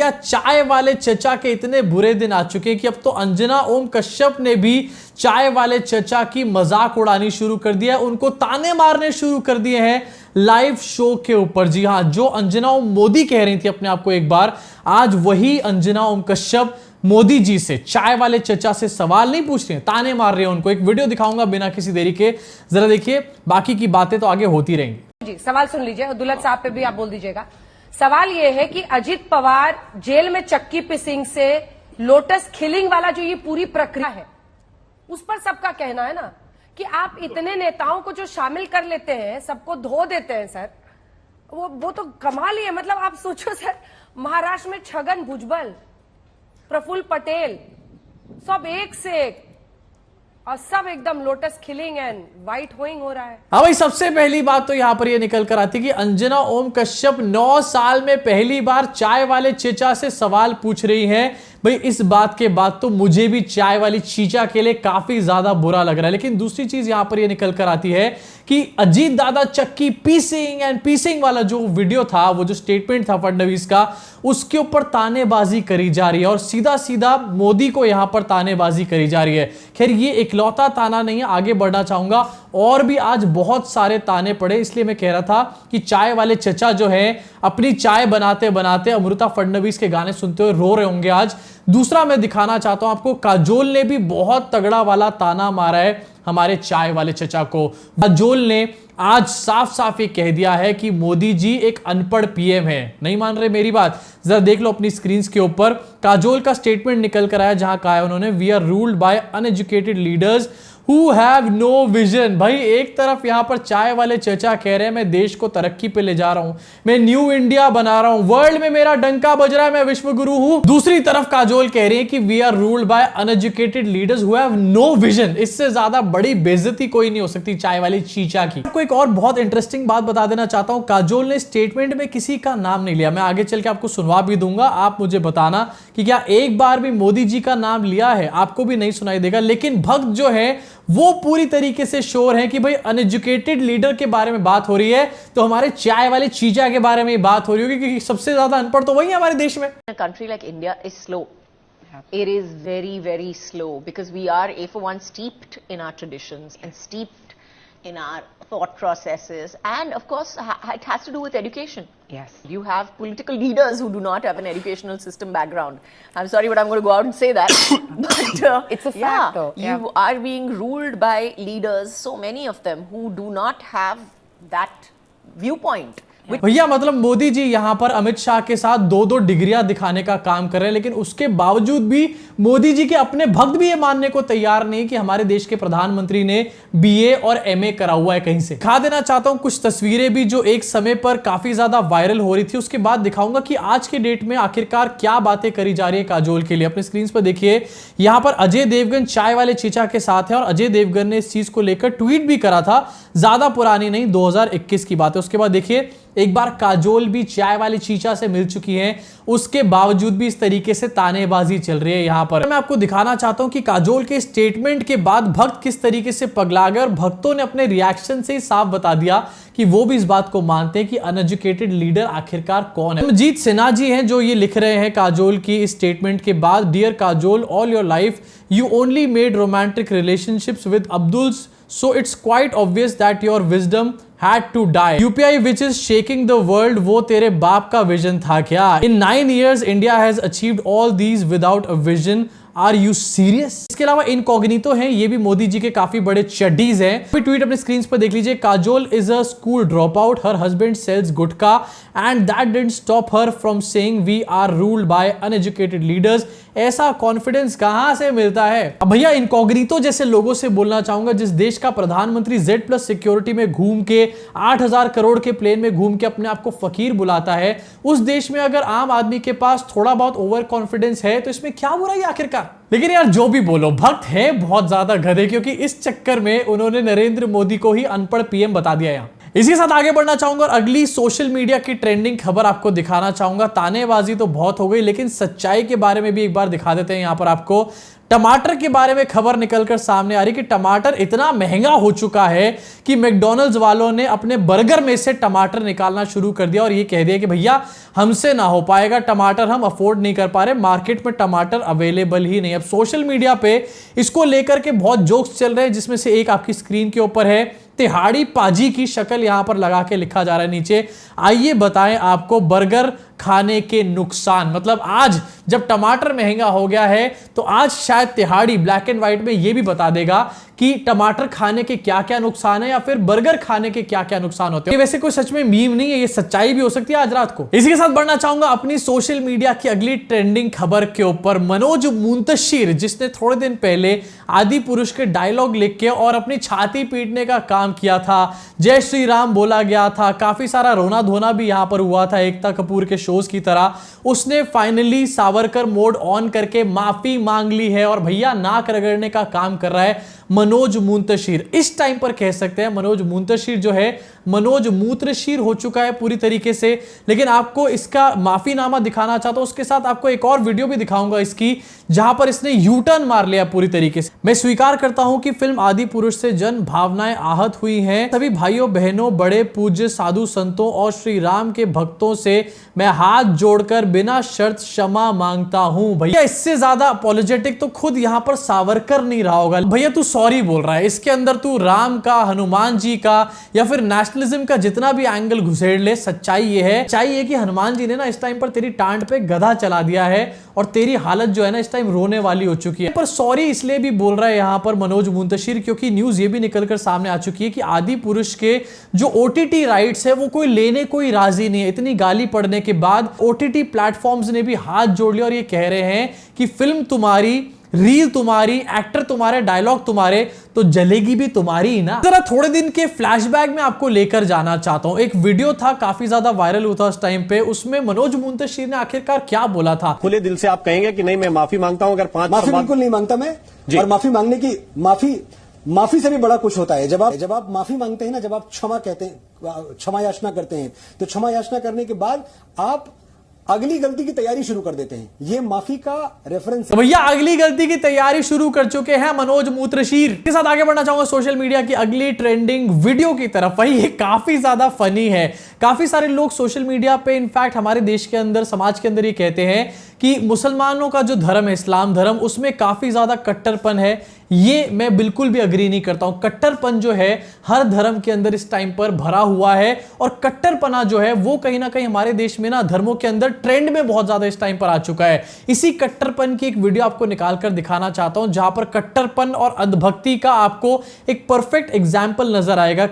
भैया चाय वाले चचा के इतने बुरे दिन आ चुके हैं कि अब तो अंजना ओम कश्यप ने भी चाय वाले चचा की मजाक उड़ानी शुरू कर दिया है, उनको ताने मारने शुरू कर दिए हैं लाइव शो के ऊपर। जी हां, जो अंजना ओम मोदी कह रही थी अपने आप को एक बार, आज वही अंजना ओम कश्यप मोदी जी से, चाय वाले चचा से सवाल नहीं पूछ रहे हैं, ताने मार रहे हैं उनको। एक वीडियो दिखाऊंगा बिना किसी देरी के, जरा देखिए, बाकी की बातें तो आगे होती रहेंगी। जी सवाल सुन लीजिए, दुल्हन साहब पे भी आप बोल दीजिएगा। सवाल यह है कि अजित पवार जेल में चक्की पिसिंग से लोटस खिलिंग वाला जो ये पूरी प्रक्रिया है, उस पर सबका कहना है ना कि आप इतने नेताओं को जो शामिल कर लेते हैं, सबको धो देते हैं सर, वो तो कमाल ही है। मतलब आप सोचो सर, महाराष्ट्र में छगन भुजबल, प्रफुल्ल पटेल, सब एक से एक, और सब एकदम लोटस खिलिंग एंड व्हाइट होइंग हो रहा है। हाँ भाई, सबसे पहली बात तो यहां पर ये निकल कर आती है कि अंजना ओम कश्यप 9 साल में पहली बार चाय वाले चीचा से सवाल पूछ रही हैं। भाई इस बात के बाद तो मुझे भी चाय वाली चीचा के लिए काफी ज्यादा बुरा लग रहा है। लेकिन दूसरी चीज यहां पर ये निकल कर आती है कि अजीत दादा चक्की पीसिंग वाला जो वीडियो था, वो जो स्टेटमेंट था फडणवीस का, उसके ऊपर तानेबाजी करी जा रही है और सीधा सीधा मोदी को यहां पर तानेबाजी करी जा रही है। खैर ये इकलौता ताना नहीं है, आगे बढ़ना चाहूंगा, और भी आज बहुत सारे ताने पड़े, इसलिए मैं कह रहा था कि चाय वाले चचा जो है अपनी चाय बनाते बनाते अमृता फडणवीस के गाने सुनते हुए रो रहे होंगे आज। दूसरा मैं दिखाना चाहता हूं आपको, काजोल ने भी बहुत तगड़ा वाला ताना मारा है हमारे चाय वाले चचा को। काजोल ने आज साफ साफ ये कह दिया है कि मोदी जी एक अनपढ़ पीएम है। नहीं मान रहे मेरी बात? जरा देख लो अपनी स्क्रीन के ऊपर, काजोल का स्टेटमेंट निकल कर आया जहां कहा है उन्होंने, we are ruled by uneducated leaders who have no vision. भाई एक तरफ यहां पर चाय वाले चचा कह रहे हैं मैं देश को तरक्की पे ले जा रहा हूं, मैं न्यू इंडिया बना रहा हूं, वर्ल्ड में मेरा डंका बज रहा है, मैं विश्व गुरु हूं। दूसरी तरफ काजोल कह रही है कि we are ruled by uneducated leaders who have no vision. इससे ज्यादा बड़ी बेइज्जती कोई नहीं हो सकती चाय वाली चीचा की। आपको एक और बहुत इंटरेस्टिंग बात बता देना चाहता हूं, काजोल ने स्टेटमेंट में किसी का नाम नहीं लिया। मैं आगे चल के आपको सुनवा भी दूंगा, आप मुझे बताना कि क्या एक बार भी मोदी जी का नाम लिया है, आपको भी नहीं सुनाई देगा। लेकिन भक्त जो है वो पूरी तरीके से श्योर है कि भाई अनएजुकेटेड लीडर के बारे में बात हो रही है तो हमारे चाय वाले चीचा के बारे में बात हो रही होगी, क्योंकि सबसे ज्यादा अनपढ़ तो वही है हमारे देश में। A country like India is slow. It is very, very slow because we are, A for one, steeped in our traditions and steeped in our thought processes, and of course it has to do with education. Yes. You have political leaders who do not have an educational system background. I'm sorry, but I'm going to go out and say that. But It's a fact, though. You are being ruled by leaders, so many of them, who do not have that viewpoint. भैया मतलब मोदी जी यहां पर अमित शाह के साथ 2-2 डिग्रियां दिखाने का काम कर रहे हैं, लेकिन उसके बावजूद भी मोदी जी के अपने भक्त भी ये मानने को तैयार नहीं कि हमारे देश के प्रधानमंत्री ने बीए और एमए करा हुआ है कहीं से। दिखा देना चाहता हूं कुछ तस्वीरें भी जो एक समय पर काफी ज्यादा वायरल हो रही थी, उसके बाद दिखाऊंगा कि आज के डेट में आखिरकार क्या बातें करी जा रही है काजोल के लिए। अपने स्क्रीन पर देखिए, यहां पर अजय देवगन चाय वाले चीचा के साथ है और अजय देवगन ने इस चीज को लेकर ट्वीट भी करा था, ज्यादा पुरानी नहीं, 2021 की बात है। उसके बाद देखिए एक बार काजोल भी चाय वाली चीचा से मिल चुकी हैं, उसके बावजूद भी इस तरीके से तानेबाजी चल रही है यहां पर। मैं आपको दिखाना चाहता हूं कि काजोल के स्टेटमेंट के बाद भक्त किस तरीके से पगला गए और भक्तों ने अपने रिएक्शन से ही साफ बता दिया कि वो भी इस बात को मानते हैं कि अनएजुकेटेड लीडर आखिरकार कौन है। अमजीत सिन्हा जी हैं जो ये लिख रहे हैं काजोल की इस स्टेटमेंट के बाद, dear Kajol, all your life you only made romantic relationships with Abduls, so it's quite obvious that your wisdom had to die. UPI which is shaking the world, वो तेरे बाप का विजन था क्या? In 9 years India has achieved all these without a vision. Are you serious? इसके अलावा incognito हैं, ये भी मोदी जी के काफी बड़े चड्डीज हैं। फिर ट्वीट अपने स्क्रीन पर देख लीजिए, Kajol is a school drop out, her husband sells gutkha and that didn't stop her from saying we are ruled by uneducated leaders. ऐसा कॉन्फिडेंस कहां से मिलता है? अब भैया इनकॉग्निटो जैसे लोगों से बोलना चाहूंगा, जिस देश का प्रधानमंत्री Z+ सिक्योरिटी में घूम के 8,000 करोड़ के प्लेन में घूम के अपने आप को फकीर बुलाता है, उस देश में अगर आम आदमी के पास थोड़ा बहुत ओवर कॉन्फिडेंस है तो इसमें क्या बुराई आखिरकार? लेकिन यार जो भी बोलो, भक्त है बहुत ज्यादा गधे, क्योंकि इस चक्कर में उन्होंने नरेंद्र मोदी को ही अनपढ़ पीएम बता दिया। इसी के साथ आगे बढ़ना चाहूंगा और अगली सोशल मीडिया की ट्रेंडिंग खबर आपको दिखाना चाहूंगा। तानेबाजी तो बहुत हो गई, लेकिन सच्चाई के बारे में भी एक बार दिखा देते हैं। यहां पर आपको टमाटर के बारे में खबर निकलकर सामने आ रही कि टमाटर इतना महंगा हो चुका है कि मैकडॉनल्ड्स वालों ने अपने बर्गर में से टमाटर निकालना शुरू कर दिया और ये कह दिया कि भैया हमसे ना हो पाएगा, टमाटर हम अफोर्ड नहीं कर पा रहे, मार्केट में टमाटर अवेलेबल ही नहीं। अब सोशल मीडिया पे इसको लेकर के बहुत जोक्स चल रहे हैं, जिसमें से एक आपकी स्क्रीन के ऊपर है, तिहाड़ी पाजी की शक्ल यहां पर लगा के लिखा जा रहा है नीचे, आइए बताएं आपको बर्गर खाने के नुकसान। मतलब आज जब टमाटर महंगा हो गया है तो आज शायद तिहाड़ी ब्लैक एंड व्हाइट में यह भी बता देगा कि टमाटर खाने के क्या क्या नुकसान है या फिर बर्गर खाने के क्या क्या नुकसान होते हैं। वैसे कोई सच में मीम नहीं है, ये सच्चाई भी हो सकती है आज रात को। इसी के साथ बढ़ना चाहूंगा अपनी सोशल मीडिया की अगली ट्रेंडिंग खबर के ऊपर। मनोज मुंतशिर, जिसने थोड़े दिन पहले आदि पुरुष के डायलॉग लिख के और अपनी छाती पीटने का काम किया था, जय श्री राम बोला गया था, काफी सारा रोना धोना भी यहां पर हुआ था एकता कपूर के शोज की तरह, उसने फाइनली सावरकर मोड ऑन करके माफी मांग ली है और भैया नाक रगड़ने का काम कर रहा है मनोज मुंतशिर। इस टाइम पर कह सकते हैं मनोज मुंतशिर जो है मनोज मूत्रशीर हो चुका है पूरी तरीके से। लेकिन आपको इसका माफीनामा दिखाना चाहता हूं, उसके साथ आपको एक और वीडियो भी दिखाऊंगा इसकी, जहां पर इसने यू टर्न मार लिया पूरी तरीके से। मैं स्वीकार करता हूं कि फिल्म आदि पुरुष से जन भावनाएं आहत हुई हैं। सभी भाइयों बहनों, बड़े पूज्य साधु संतों और श्री राम के भक्तों से मैं हाथ जोड़कर बिना शर्त क्षमा मांगता हूं। भैया इससे ज्यादा अपॉलोजेटिक तो खुद यहां पर सावरकर नहीं रहा होगा। भैया तू सॉरी बोल रहा है, इसके अंदर तू राम का, हनुमान जी का या फिर नेशनलिज्म का जितना भी एंगल घुसेड़ ले, सच्चाई ये है कि हनुमान जी ने ना इस टाइम पर तेरी टांड पे गधा चला दिया है और तेरी हालत जो है ना इस टाइम रोने वाली हो चुकी है। पर सॉरी इसलिए भी बोल रहा है यहां पर मनोज मुंतशिर क्योंकि न्यूज ये भी निकलकर सामने आ चुकी है कि आदि पुरुष के जो ओटीटी राइट्स है वो कोई लेने कोई राजी नहीं है। इतनी गाली पड़ने के बाद ओटीटी प्लेटफॉर्म्स ने भी हाथ जोड़ लिया और ये कह रहे हैं कि फिल्म तुम्हारी, रील तुम्हारी, एक्टर तुम्हारे, डायलॉग तुम्हारे, तो जलेगी भी तुम्हारी ही ना। जरा थोड़े दिन के फ्लैशबैक में आपको लेकर जाना चाहता हूं। एक वीडियो था काफी ज्यादा वायरल हुआ था उस टाइम पे, उसमें मनोज मुंतशिर ने आखिरकार क्या बोला था। खुले दिल से आप कहेंगे कि नहीं मैं माफी मांगता हूं, अगर 5 माफी बिल्कुल नहीं मांगता मैं। और माफी मांगने की माफी से भी बड़ा कुछ होता है। जब आप माफी मांगते हैं ना, जब आप क्षमा कहते हैं, क्षमा याचना करते हैं, तो क्षमा याचना करने के बाद आप अगली गलती की तैयारी शुरू कर देते हैं। ये माफी का रेफरेंस है। भैया अगली गलती की तैयारी शुरू कर चुके हैं मनोज मूत्रशीर के साथ। आगे बढ़ना चाहूंगा सोशल मीडिया की अगली ट्रेंडिंग वीडियो की तरफ। वही ये काफी ज्यादा फनी है। काफी सारे लोग सोशल मीडिया पे, इनफैक्ट हमारे देश के अंदर, समाज के अंदर ये कहते हैं कि मुसलमानों का जो धर्म है, इस्लाम धर्म, उसमें काफी ज्यादा कट्टरपन है। ये मैं बिल्कुल भी अग्री नहीं करता हूं। कट्टरपन जो है हर धर्म के अंदर इस टाइम पर भरा हुआ है और कट्टरपना जो है वो कहीं ना कहीं हमारे देश में ना धर्मों के अंदर ट्रेंड में बहुत ज्यादा इस टाइम पर आ चुका है। इसी कट्टरपन की एक वीडियो आपको निकालकर दिखाना चाहता हूं जहां पर कट्टरपन और अंधभक्ति का आपको एक परफेक्ट एग्जाम्पल नजर आएगा।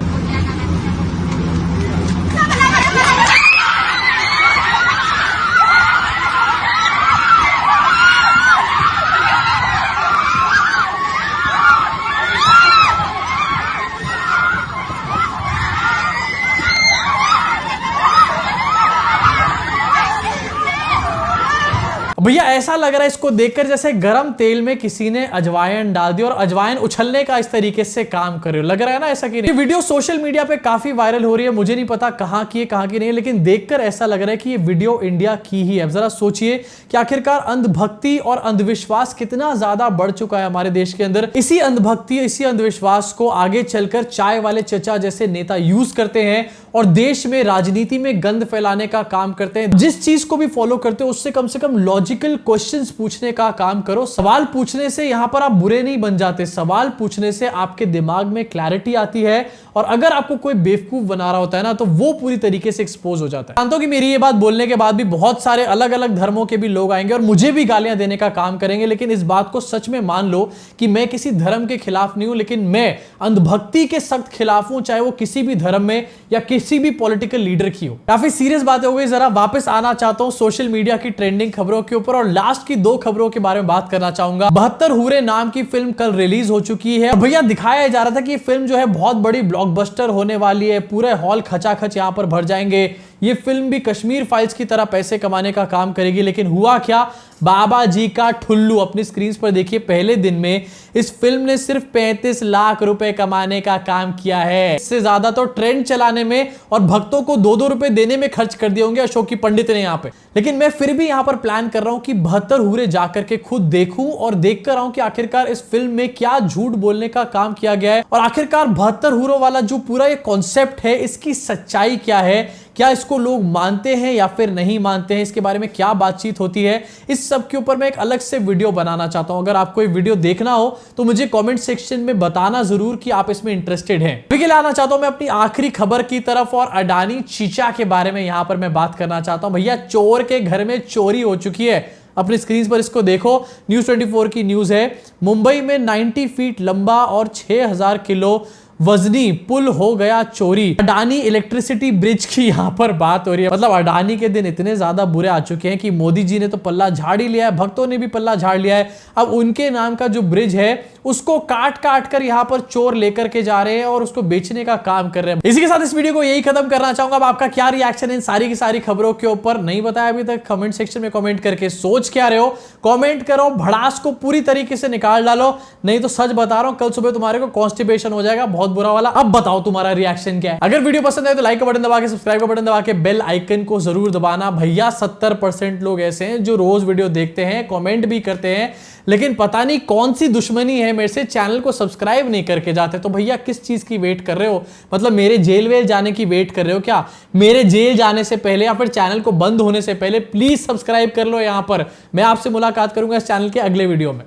भैया ऐसा लग रहा है इसको देखकर जैसे गरम तेल में किसी ने अजवाइन डाल दी और अजवाइन उछलने का इस तरीके से काम कर रहे हो। लग रहा है ना ऐसा कि नहीं। ये वीडियो सोशल मीडिया पे काफी वायरल हो रही है। मुझे नहीं पता कहां की है कहां की नहीं, लेकिन देखकर ऐसा लग रहा है कि ये वीडियो इंडिया की ही है। अब जरा सोचिए कि आखिरकार अंधभक्ति और अंधविश्वास कितना ज्यादा बढ़ चुका है हमारे देश के अंदर। इसी अंधभक्ति, इसी अंधविश्वास को आगे चलकर चाय वाले चचा जैसे नेता यूज करते हैं और देश में, राजनीति में गंद फैलाने का काम करते हैं। जिस चीज को भी फॉलो करते हो उससे कम से कम लॉजिकल क्वेश्चंस पूछने का काम करो। सवाल पूछने से यहां पर आप बुरे नहीं बन जाते, सवाल पूछने से आपके दिमाग में क्लैरिटी आती है और अगर आपको कोई बेवकूफ बना रहा होता है ना तो वो पूरी तरीके से एक्सपोज हो जाता है। जानता हूं कि मेरी ये बात बोलने के बाद भी बहुत सारे अलग अलग धर्मों के भी लोग आएंगे और मुझे भी गालियां देने का काम करेंगे, लेकिन इस बात को सच में मान लो कि मैं किसी धर्म के खिलाफ नहीं हूं, लेकिन मैं अंधभक्ति के सख्त खिलाफ हूं, चाहे वो किसी भी धर्म में या किसी भी पॉलिटिकल लीडर की हो। काफी सीरियस बातें हो गई, जरा वापस आना चाहता हूं सोशल मीडिया की ट्रेंडिंग खबरों के ऊपर और लास्ट की 2 खबरों के बारे में बात करना चाहूंगा। 72 हूरे नाम की फिल्म कल रिलीज हो चुकी है। भैया दिखाया जा रहा था कि ये फिल्म जो है बहुत बड़ी ब्लॉकबस्टर होने वाली है, पूरे हॉल खचाखच यहां पर भर जाएंगे, ये फिल्म भी कश्मीर फाइल्स की तरह पैसे कमाने का काम करेगी। लेकिन हुआ क्या, बाबा जी का ठुल्लू। अपनी स्क्रीन पर देखिए, पहले दिन में इस फिल्म ने सिर्फ 35 लाख रुपए कमाने का काम किया है। इससे ज्यादा तो ट्रेंड चलाने में और भक्तों को 2-2 रुपए देने में खर्च कर दिए होंगे अशोक की पंडित ने यहां पे। लेकिन मैं फिर भी यहां पर प्लान कर रहा हूं कि 72 हुरे जाकर के खुद देखूं और देखकर आऊं कि आखिरकार इस फिल्म में क्या झूठ बोलने का काम किया गया है और आखिरकार 72 हुरों वाला जो पूरा ये कॉन्सेप्ट है, इसकी सच्चाई क्या है, क्या इसको लोग मानते हैं या फिर नहीं मानते हैं, इसके बारे में क्या बातचीत होती है, इस सब के ऊपर मैं एक अलग से वीडियो बनाना चाहता हूं। अगर आपको ये वीडियो देखना हो तो मुझे कमेंट सेक्शन में बताना जरूर कि आप इसमें इंटरेस्टेड हैं। अभी के लिए आना चाहता हूं मैं अपनी आखिरी खबर की तरफ और अडानी चीचा के बारे में यहां पर मैं बात करना चाहता हूं। भैया, चोर के घर में चोरी हो चुकी है। अपनी स्क्रीन पर इसको देखो, न्यूज़ 24 की न्यूज है। मुंबई में 90 फीट लंबा और 6000 किलो वजनी पुल हो गया चोरी। अडानी इलेक्ट्रिसिटी ब्रिज की यहां पर बात हो रही है। मतलब अडानी के दिन इतने ज्यादा बुरे आ चुके हैं कि मोदी जी ने तो पल्ला झाड़ ही लिया है, भक्तों ने भी पल्ला झाड़ लिया है। अब उनके नाम का जो ब्रिज है उसको काट काट कर यहां पर चोर लेकर के जा रहे हैं और उसको बेचने का काम कर रहे हैं। इसी के साथ इस वीडियो को यही खत्म करना चाहूंगा। अब आपका क्या रिएक्शन है इन सारी की सारी खबरों के ऊपर, नहीं बताया अभी तक, कमेंट सेक्शन में कमेंट करके सोच क्या रहे हो कमेंट करो, भड़ास को पूरी तरीके से निकाल डालो, नहीं तो सच बता रहा हूं कल सुबह तुम्हारे को कॉन्स्टिपेशन हो जाएगा बहुत बुरा वाला। अब बताओ तुम्हारा रिएक्शन क्या है। अगर वीडियो पसंद है तो लाइक का बटन दबा के, सब्सक्राइब का बटन दबा के, बेल आइकन को जरूर दबाना। भैया 70% लोग ऐसे हैं जो रोज वीडियो देखते हैं, कमेंट भी करते हैं, लेकिन पता नहीं कौन सी दुश्मनी है मेरे से, चैनल को सब्सक्राइब नहीं करके जाते। तो भैया किस चीज की वेट कर रहे हो? मतलब मेरे जेल वेल जाने की वेट कर रहे हो क्या? मेरे जेल जाने से पहले या फिर चैनल को बंद होने से पहले प्लीज सब्सक्राइब कर लो। यहां पर मैं आपसे मुलाकात करूंगा इस चैनल के अगले वीडियो में।